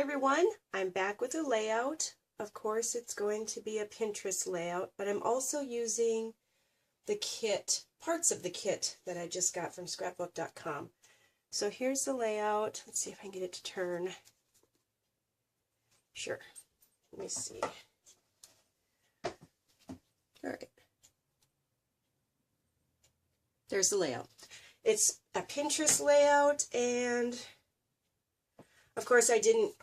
everyone, I'm back with a layout. Of course it's going to be a Pinterest layout, but I'm also using the kit, parts of the kit that I just got from scrapbook.com. So here's the layout. Let's see if I can get it to turn. Sure. Let me see. Alright. There's the layout. It's a Pinterest layout, and of course I didn't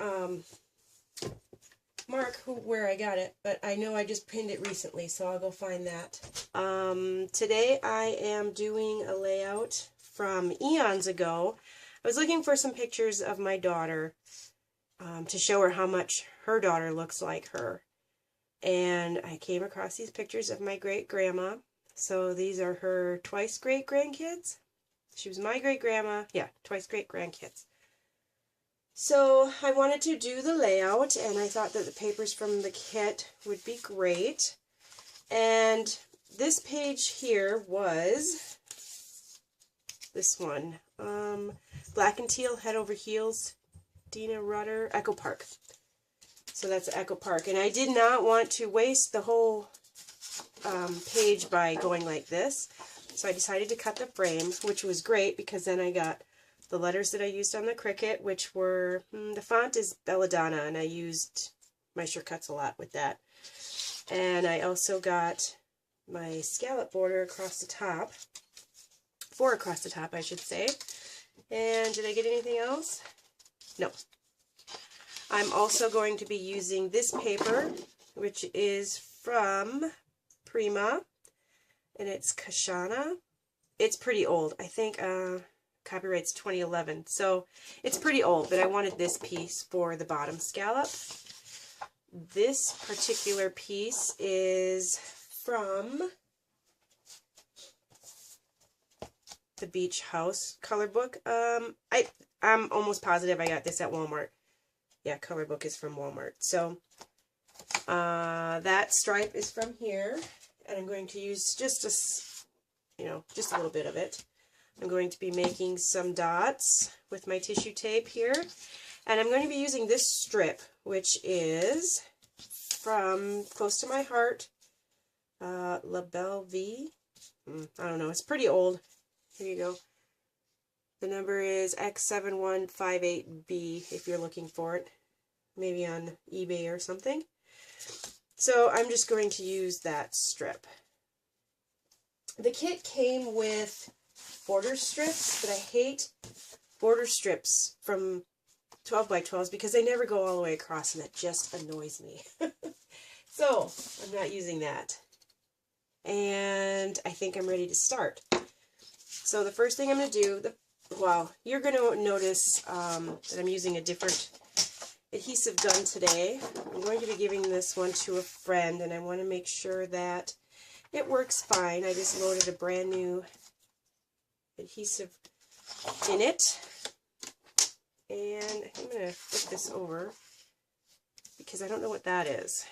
mark where I got it, but I know I just pinned it recently, so I'll go find that. Today I am doing a layout from eons ago. I was looking for some pictures of my daughter to show her how much her daughter looks like her. And I came across these pictures of my great-grandma. So these are her twice great-grandkids. She was my great-grandma. Yeah, twice great-grandkids. So I wanted to do the layout, and I thought that the papers from the kit would be great. And this page here was this one. Black and Teal, Head Over Heels, Dina Rudder, Echo Park. So that's Echo Park. And I did not want to waste the whole page by going like this. So I decided to cut the frame, which was great because then I got the letters that I used on the Cricut, which were, the font is Belladonna, and I used my shortcuts a lot with that. And I also got my scallop border across the top, 4 across the top I should say. And did I get anything else? No. I'm also going to be using this paper, which is from Prima, and it's Kashana. It's pretty old. I think copyright's 2011, so it's pretty old, but I wanted this piece for the bottom scallop. This particular piece is from the Beach House color book. I'm almost positive I got this at Walmart. Yeah, color book is from Walmart. So that stripe is from here, and I'm going to use just a little bit of it. I'm going to be making some dots with my tissue tape here, and I'm going to be using this strip, which is from Close to My Heart, La Belle Vie. I don't know, it's pretty old. Here you go. The number is X7158B if you're looking for it, maybe on eBay or something. So I'm just going to use that strip. The kit came with border strips, but I hate border strips from 12 by 12s because they never go all the way across, and it just annoys me. So I'm not using that. And I think I'm ready to start. So the first thing I'm going to do, you're going to notice that I'm using a different adhesive gun today. I'm going to be giving this one to a friend, and I want to make sure that it works fine. I just loaded a brand new adhesive in it, and I'm going to flip this over because I don't know what that is.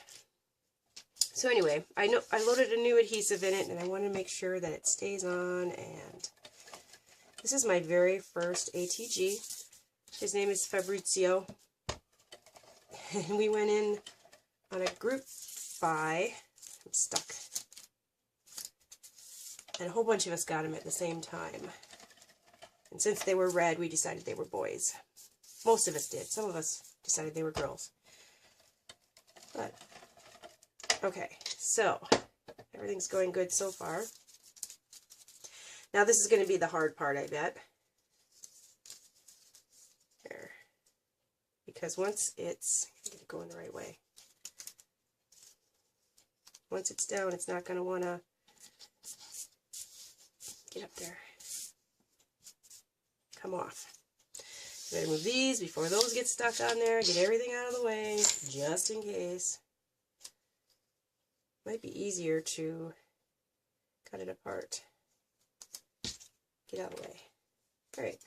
So anyway, I loaded a new adhesive in it, and I want to make sure that it stays on. And this is my very first ATG. His name is Fabrizio, and we went in on a group buy. I'm stuck. And a whole bunch of us got them at the same time. And since they were red, we decided they were boys. Most of us did. Some of us decided they were girls. But, okay, so everything's going good so far. Now this is going to be the hard part, I bet. There. Because once it's, get it going the right way. Once it's down, it's not going to want to get up there. Come off. You better move these before those get stuck on there. Get everything out of the way, just in case. Might be easier to cut it apart. Get out of the way. All right.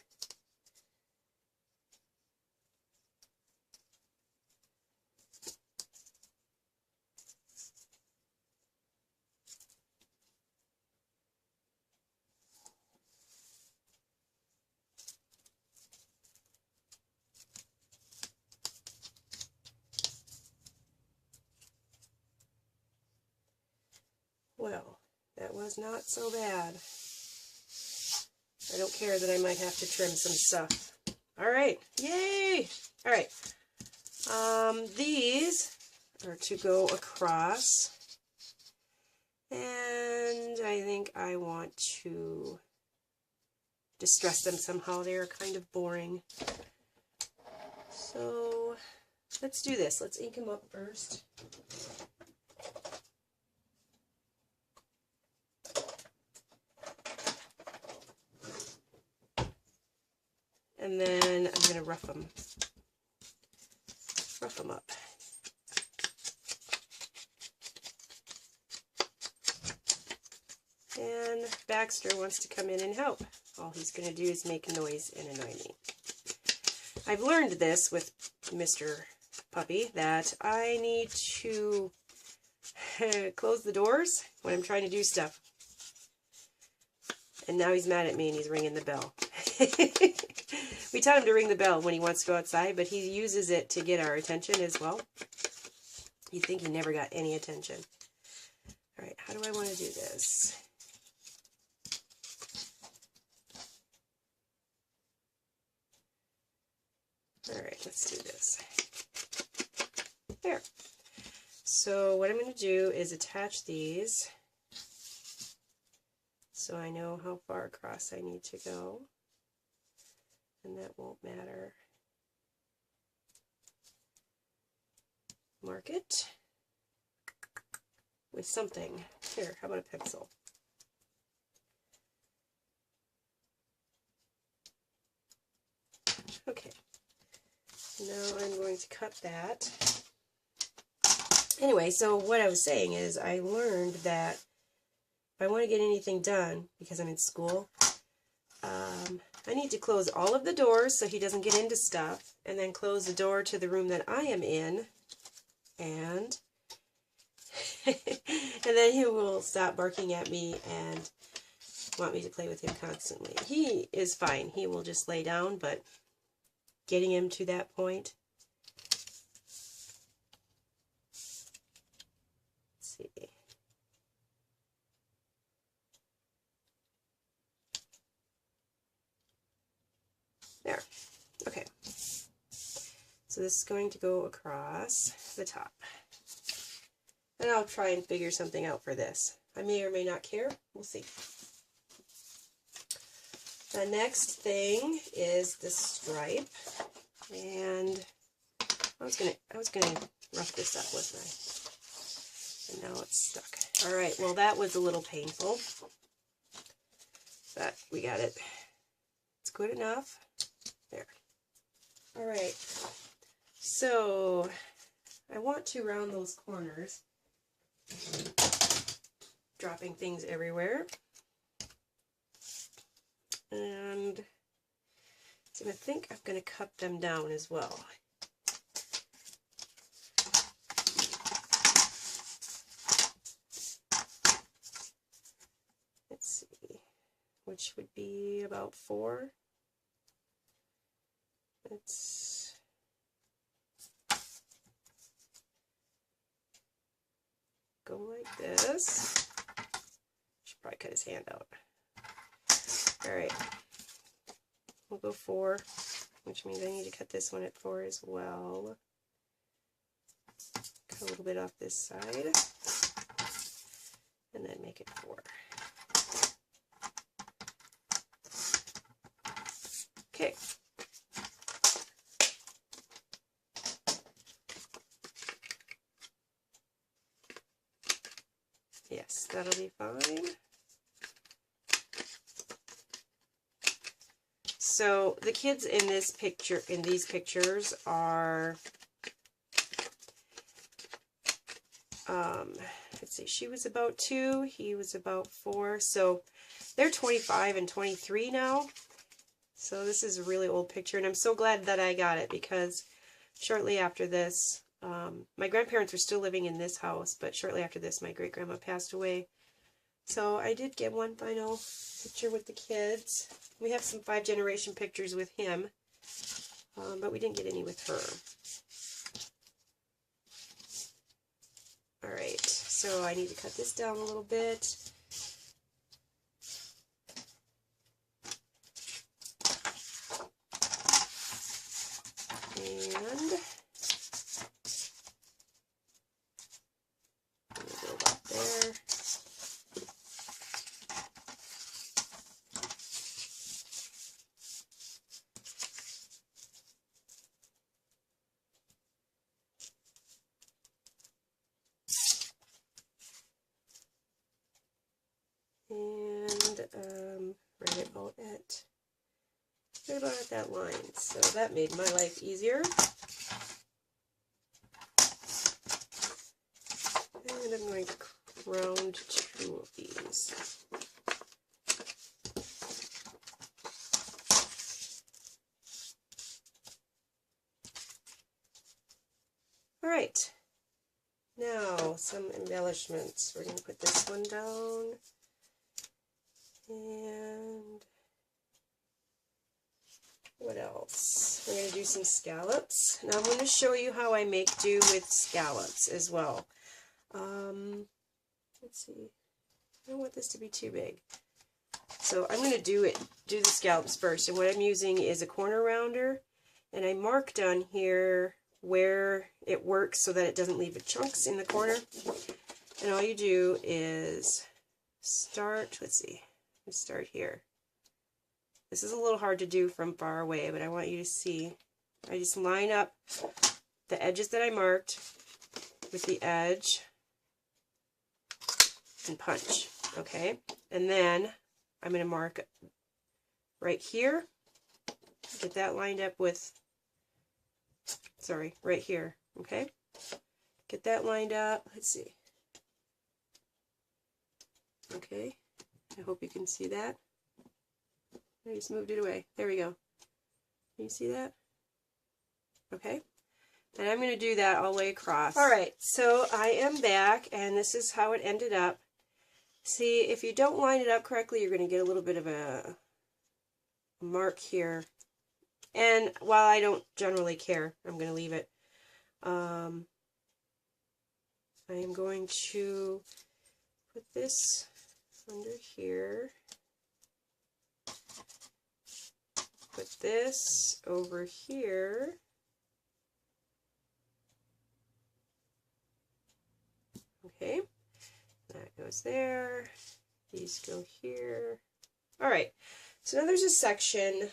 Well, that was not so bad. I don't care that I might have to trim some stuff. All right, yay! All right, these are to go across, and I think I want to distress them somehow. They're kind of boring. So let's do this. Let's ink them up first. And then I'm going to rough them up. And Baxter wants to come in and help. All he's going to do is make a noise and annoy me. I've learned this with Mr. Puppy, that I need to close the doors when I'm trying to do stuff. And now he's mad at me and he's ringing the bell. We tell him to ring the bell when he wants to go outside, but he uses it to get our attention as well. You'd think he never got any attention. Alright, how do I want to do this? Alright, let's do this. There. So what I'm going to do is attach these so I know how far across I need to go. And that won't matter. Mark it with something. Here, how about a pencil? Okay. Now I'm going to cut that. Anyway, so what I was saying is I learned that if I want to get anything done, because I'm in school, I need to close all of the doors so he doesn't get into stuff, and then close the door to the room that I am in, and then he will stop barking at me and want me to play with him constantly. He is fine. He will just lay down, but getting him to that point. Let's see. There. Okay. So this is going to go across the top. And I'll try and figure something out for this. I may or may not care. We'll see. The next thing is the stripe. And I was gonna rough this up, wasn't I? And now it's stuck. Alright, well that was a little painful. But we got it. It's good enough. There. Alright. So I want to round those corners. Dropping things everywhere. And so I think I'm going to cut them down as well. Let's see, which would be about 4. Let's go like this. Should probably cut his hand out. Alright, we'll go 4, which means I need to cut this one at 4 as well. Cut a little bit off this side, and then make it 4. Okay. Yes, that'll be fine. So the kids in this picture, in these pictures, are, let's see, she was about 2, he was about 4, so they're 25 and 23 now. So this is a really old picture, and I'm so glad that I got it, because shortly after this, my grandparents were still living in this house, but shortly after this, my great-grandma passed away. So I did get one final picture with the kids. We have some 5th-generation pictures with him, but we didn't get any with her. Alright, so so I need to cut this down a little bit. And go about there. And right about at that line. So that made my life easier. And I'm going to round 2 of these. All right. Now some embellishments. We're going to put this one down. And what else? We're going to do some scallops. Now I'm going to show you how I make do with scallops as well. Let's see. I don't want this to be too big. So I'm going to do the scallops first. And what I'm using is a corner rounder. And I marked on here where it works so that it doesn't leave chunks in the corner. And all you do is start, let's see. Start here. This is a little hard to do from far away, but I want you to see. I just line up the edges that I marked with the edge and punch, okay? And then I'm going to mark right here, get that lined up with, sorry, right here, okay? Get that lined up, let's see. Okay. I hope you can see that. I just moved it away. There we go. Can you see that? Okay. And I'm going to do that all the way across. Alright, so I am back, and this is how it ended up. See, if you don't line it up correctly, you're going to get a little bit of a mark here. And while I don't generally care, I'm going to leave it. I am going to put this under here, put this over here, okay, that goes there, these go here. Alright, so now there's a section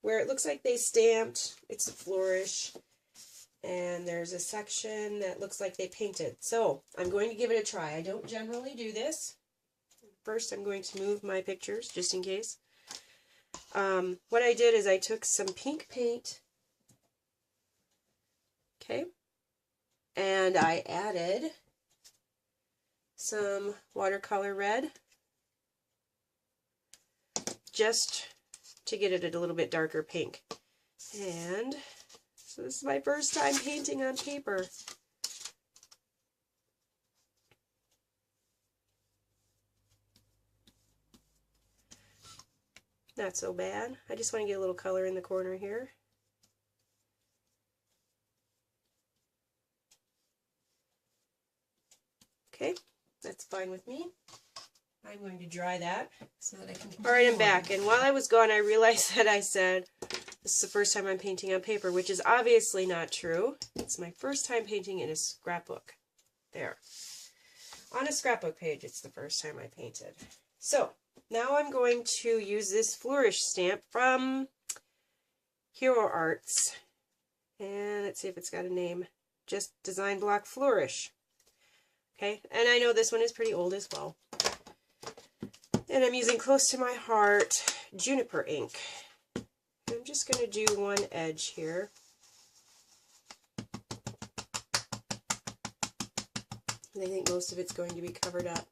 where it looks like they stamped, it's a flourish, and there's a section that looks like they painted. So I'm going to give it a try. I don't generally do this. First I'm going to move my pictures just in case. What I did is I took some pink paint, okay, and I added some watercolor red just to get it a little bit darker pink. And so this is my first time painting on paper. Not so bad. I just want to get a little color in the corner here. Okay, that's fine with me. I'm going to dry that so that I can... Alright, I'm back. And while I was gone, I realized that I said this is the first time I'm painting on paper, which is obviously not true. It's my first time painting in a scrapbook. There. On a scrapbook page, it's the first time I painted. So, now I'm going to use this flourish stamp from Hero Arts. And let's see if it's got a name. Just Design Block Flourish. Okay, and I know this one is pretty old as well. And I'm using Close to My Heart Juniper ink. I'm just going to do one edge here. And I think most of it's going to be covered up.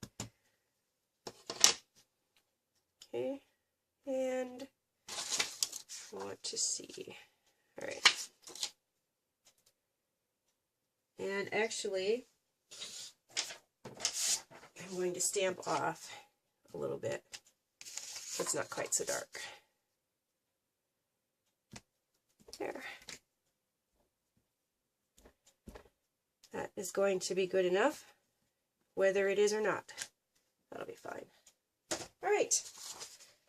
Okay, and I want to see. Alright. And actually, I'm going to stamp off a little bit. It's not quite so dark. There. That is going to be good enough, whether it is or not. That'll be fine. All right,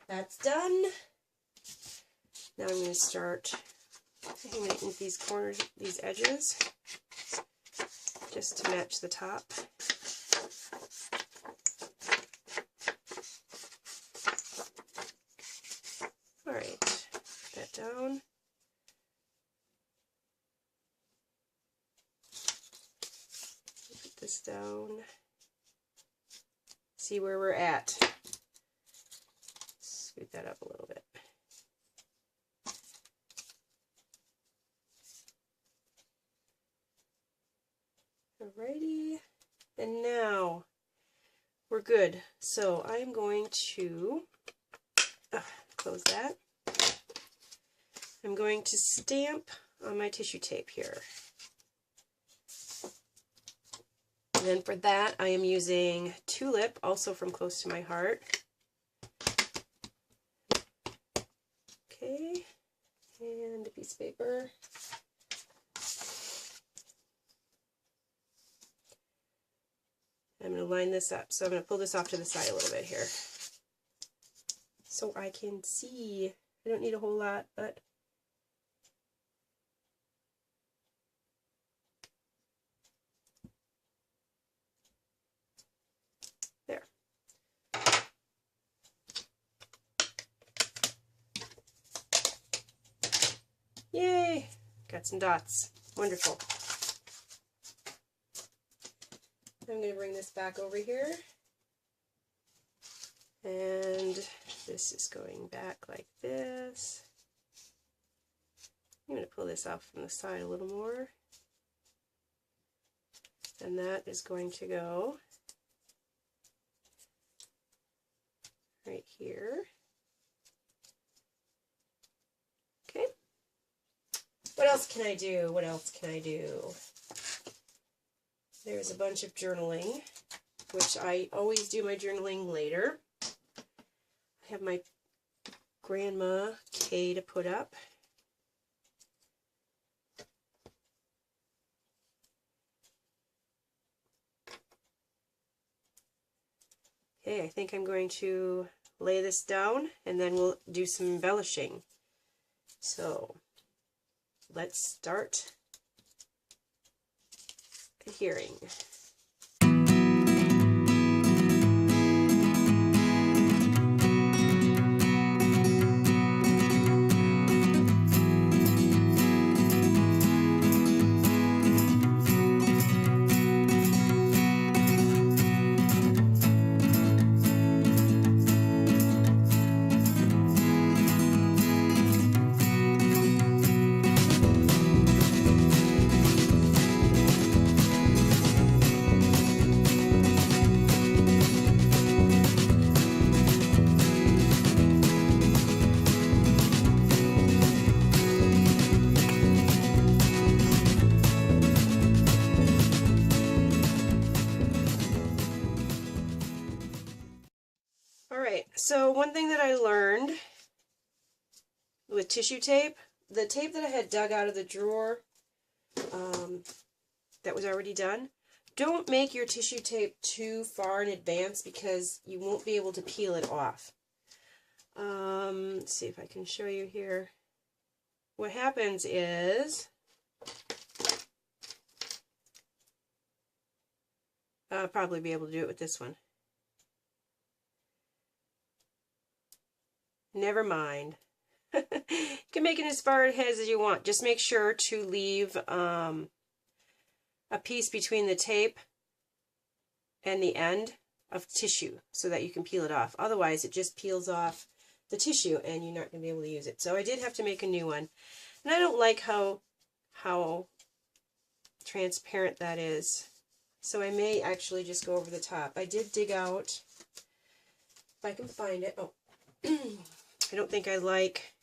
that's done. Now I'm going to start hanging these corners, these edges, just to match the top. All right, put that down. Put this down. See where we're at. Scoot that up a little bit. Alrighty, and now we're good. So I'm going to close that. I'm going to stamp on my tissue tape here. And then for that, I am using Tulip, also from Close to My Heart. Okay, and a piece of paper. I'm going to line this up. So I'm going to pull this off to the side a little bit here, so I can see. I don't need a whole lot, but there. Yay! Got some dots. Wonderful. I'm going to bring this back over here, and this is going back like this. I'm going to pull this off from the side a little more, and that is going to go right here. Okay. What else can I do? What else can I do? There's a bunch of journaling, which I always do my journaling later. I have my Grandma K to put up. Okay, I think I'm going to lay this down and then we'll do some embellishing. So let's start adhering. So one thing that I learned with tissue tape, the tape that I had dug out of the drawer that was already done, don't make your tissue tape too far in advance because you won't be able to peel it off. Let's see if I can show you here. What happens is, I'll probably be able to do it with this one. Never mind. You can make it as far ahead as you want. Just make sure to leave a piece between the tape and the end of tissue so that you can peel it off. Otherwise, it just peels off the tissue and you're not going to be able to use it. So I did have to make a new one. And I don't like how transparent that is. So I may actually just go over the top. I did dig out, if I can find it. Oh, I don't think I like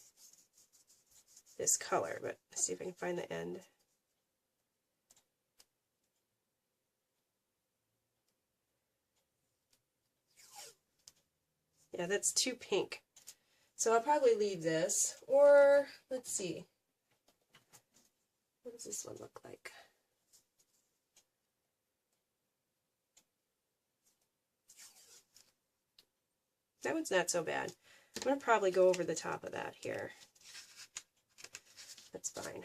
this color, but let's see if I can find the end. Yeah, that's too pink. So I'll probably leave this, or let's see. What does this one look like? That one's not so bad. I'm going to probably go over the top of that here. That's fine.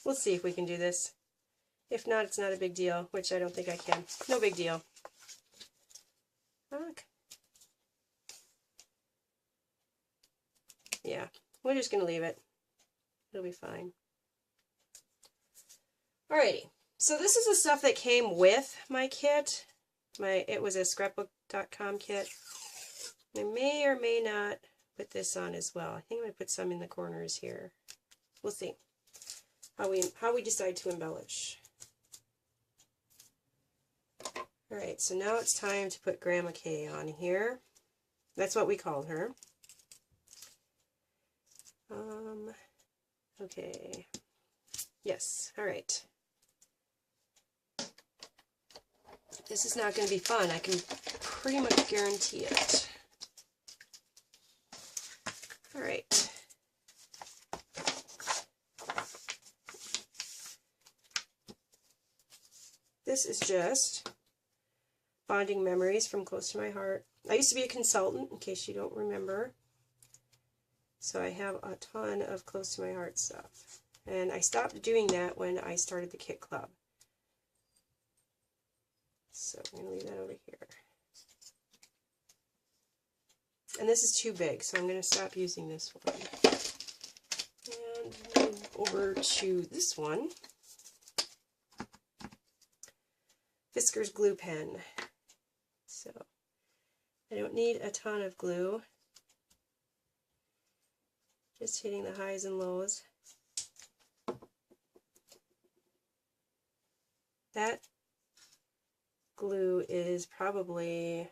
We'll see if we can do this. If not, it's not a big deal, which I don't think I can. No big deal. Okay. Yeah, we're just going to leave it. It'll be fine. Alrighty, so this is the stuff that came with my kit. It was a scrapbook.com kit. I may or may not put this on as well. I think I'm going to put some in the corners here. We'll see how we decide to embellish. Alright, so now it's time to put Grandma K on here. That's what we called her. Okay. Yes, alright. This is not going to be fun. I can pretty much guarantee it. Alright. This is just Bonding Memories from Close to My Heart. I used to be a consultant, in case you don't remember. So I have a ton of Close to My Heart stuff. And I stopped doing that when I started the Kit Club. So I'm going to leave that over here. And this is too big, so I'm going to stop using this one. And move over to this one. Fiskars glue pen. So I don't need a ton of glue. Just hitting the highs and lows. That glue is probably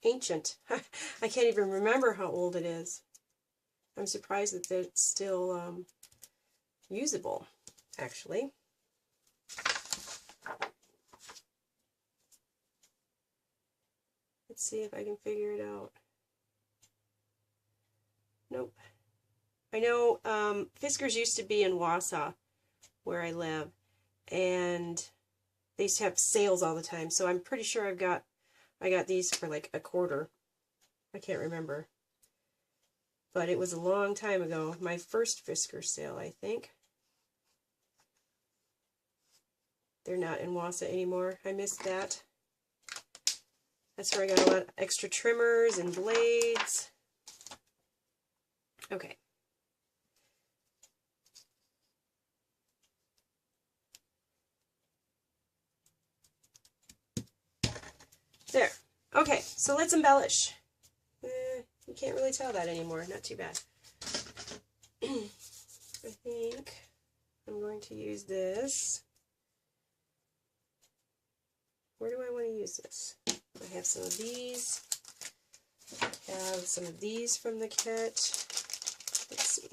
ancient. I can't even remember how old it is. I'm surprised that it's still usable, actually. Let's see if I can figure it out. Nope. I know Fiskars used to be in Wausau, where I live, and they used to have sales all the time, so I'm pretty sure I got these for like $1. I can't remember. But it was a long time ago. My first Fiskars sale, I think. They're not in Wausau anymore. I missed that. That's where I got a lot of extra trimmers and blades. Okay. There. Okay, so let's embellish. You can't really tell that anymore. Not too bad. I think I'm going to use this. Where do I want to use this? I have some of these. I have some of these from the kit. Let's see.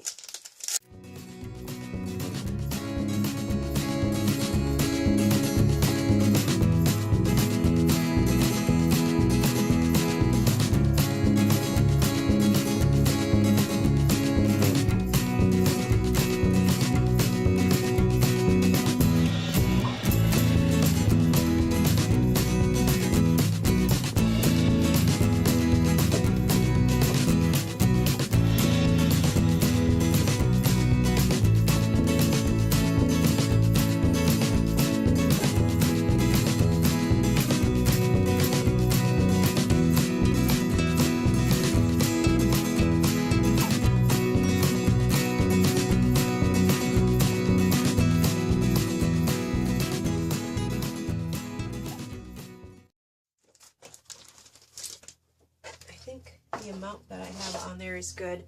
The amount that I have on there is good.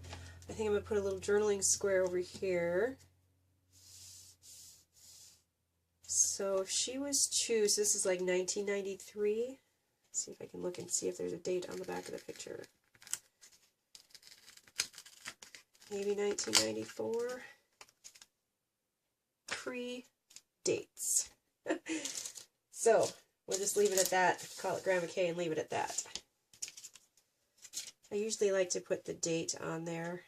I think I'm going to put a little journaling square over here. So if she was 2, so this is like 1993. Let's see if I can look and see if there's a date on the back of the picture. Maybe 1994. Pre-dates. So we'll just leave it at that. Call it Grandma K and leave it at that. I usually like to put the date on there.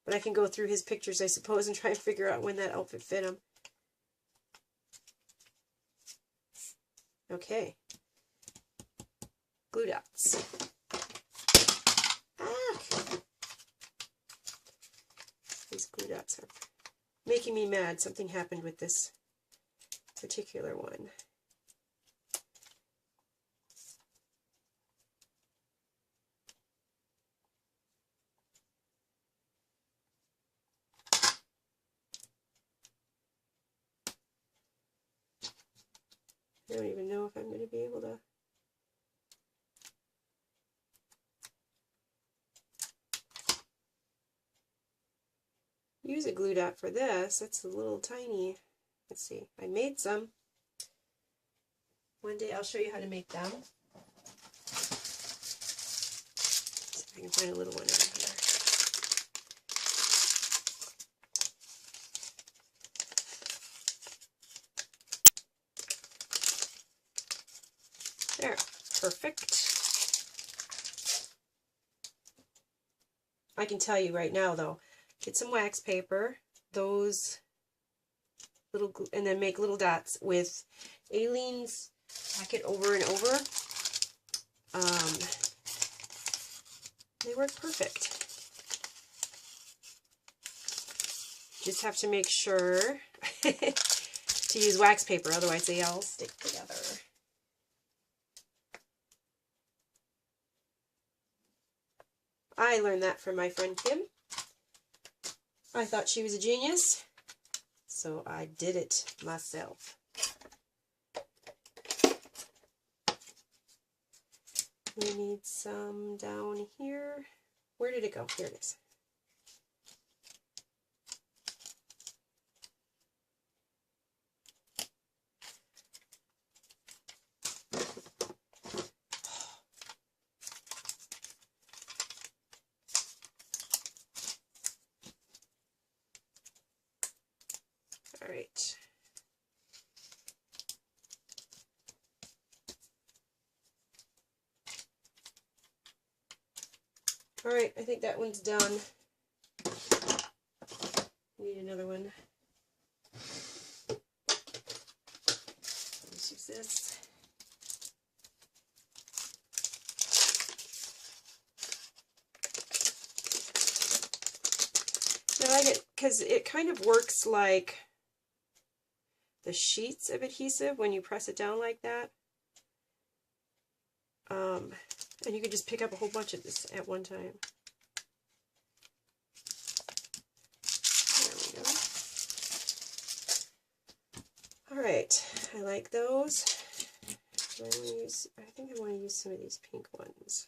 But I can go through his pictures, I suppose, and try and figure out when that outfit fit him. Okay. Glue dots. Ah! These glue dots are making me mad. Something happened with this particular one. I don't even know if I'm going to be able to. Use a glue dot for this. That's a little tiny. Let's see. I made some. One day I'll show you how to make them. See if I can find a little one in here. There. Perfect. I can tell you right now though, get some wax paper, those little, and then make little dots with Aleene's Pack It Over and Over. They work perfect. Just have to make sure to use wax paper, otherwise they all stick together. I learned that from my friend Kim. I thought she was a genius, so I did it myself. We need some down here. Where did it go? Here it is. All right. All right, I think that one's done. Need another one. Let's use this. Now I get, because it kind of works like the sheets of adhesive when you press it down like that. And you can just pick up a whole bunch of this at one time. There we go. All right, I like those. I think I want to use some of these pink ones.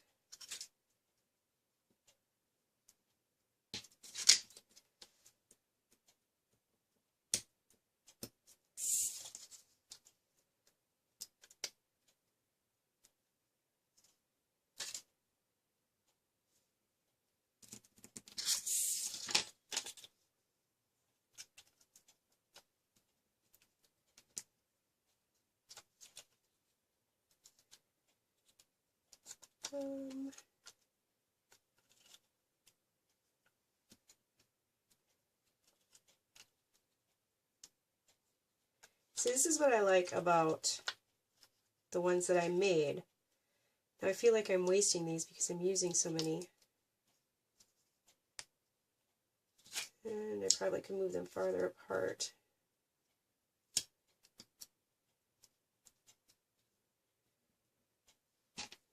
So this is what I like about the ones that I made. Now I feel like I'm wasting these because I'm using so many. And I probably could move them farther apart.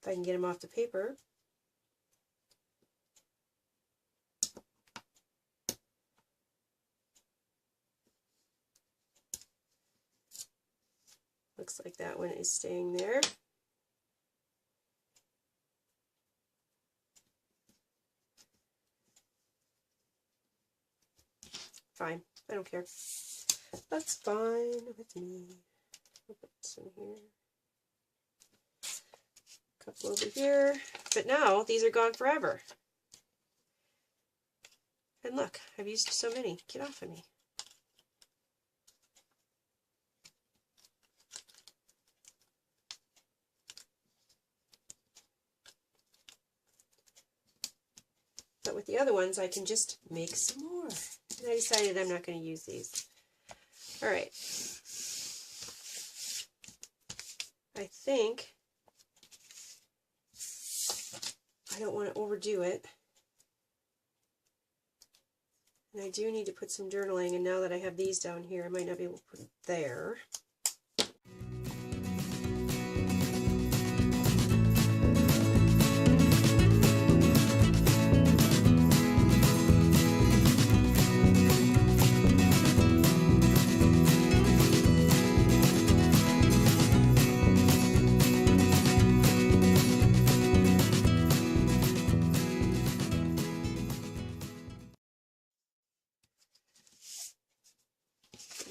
If I can get them off the paper. Looks like that one is staying there. Fine, I don't care. That's fine with me. I'll put some here. A couple over here. But now these are gone forever. And look, I've used so many. Get off of me. But with the other ones, I can just make some more. And I decided I'm not going to use these. All right. I think I don't want to overdo it. And I do need to put some journaling, and now that I have these down here, I might not be able to put it there.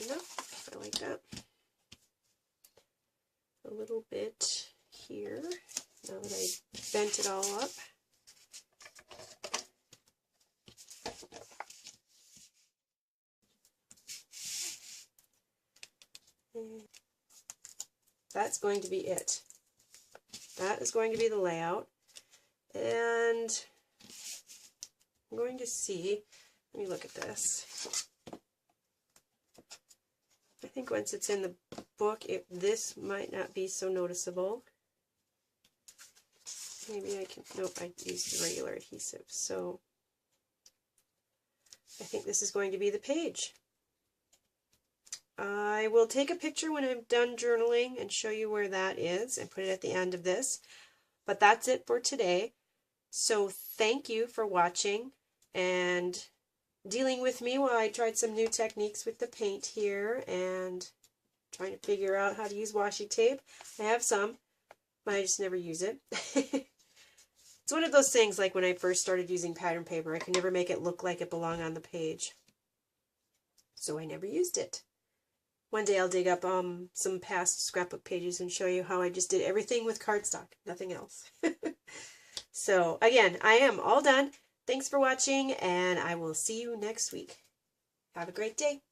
Enough. I like that. A little bit here, now that I bent it all up. And that's going to be it. That is going to be the layout. And I'm going to see, let me look at this. I think once it's in the book, this might not be so noticeable. Maybe I can, nope, I used regular adhesive. So I think this is going to be the page. I will take a picture when I'm done journaling and show you where that is and put it at the end of this. But that's it for today. So thank you for watching and dealing with me while I tried some new techniques with the paint here and trying to figure out how to use washi tape. I have some, but I just never use it. It's one of those things like when I first started using pattern paper, I could never make it look like it belonged on the page. So I never used it. One day I'll dig up some past scrapbook pages and show you how I just did everything with cardstock, nothing else. So again, I am all done. Thanks for watching, and I will see you next week. Have a great day.